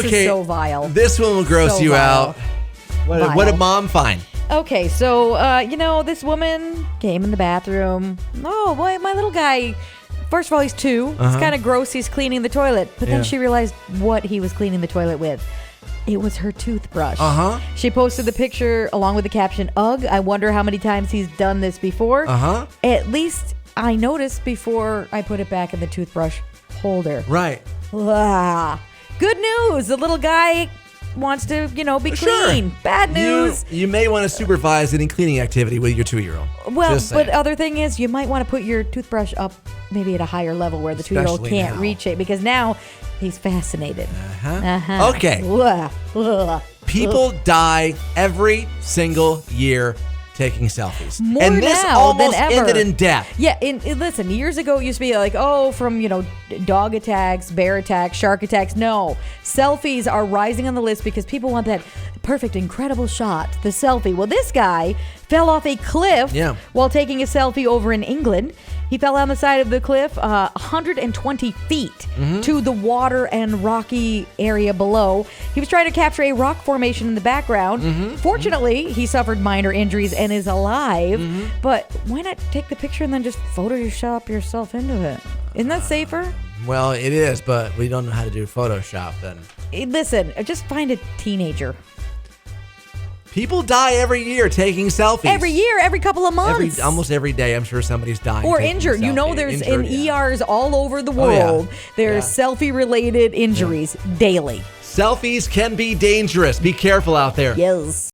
This is so vile. This one will gross So you vile. out. What did Mom find? Okay, so, this woman came in the bathroom. Oh, boy, my little guy. First of all, he's 2. It's kind of gross. He's cleaning the toilet. But then she realized what he was cleaning the toilet with. It was her toothbrush. She posted the picture along with the caption, "Ugh, I wonder how many times he's done this before." At least I noticed before I put it back in the toothbrush holder. Right. Blah. Good news. The little guy wants to, be clean. Bad news. You may want to supervise any cleaning activity with your 2-year-old. Well, but other thing is, you might want to put your toothbrush up maybe at a higher level where the 2-year-old Especially can't now. reach it, because now he's fascinated. Okay. Ugh. People die every single year taking selfies. More and this now almost than ever. ended in death. Yeah, listen, years ago it used to be like, from, dog attacks, bear attacks, shark attacks. No, selfies are rising on the list because people want that perfect, incredible shot, the selfie. Well, this guy fell off a cliff while taking a selfie over in England. He fell on the side of the cliff 120 feet to the water and rocky area below. He was trying to capture a rock formation in the background. Fortunately, he suffered minor injuries and is alive. But why not take the picture and then just Photoshop yourself into it? Isn't that safer? Well, it is, but we don't know how to do Photoshop then. Listen, just find a teenager. People die every year taking selfies. Every year, every couple of months. Almost every day, I'm sure somebody's dying. Or taking injured. a selfie. There's Injured, in ERs all over the world. There's selfie-related injuries daily. Selfies can be dangerous. Be careful out there. Yes.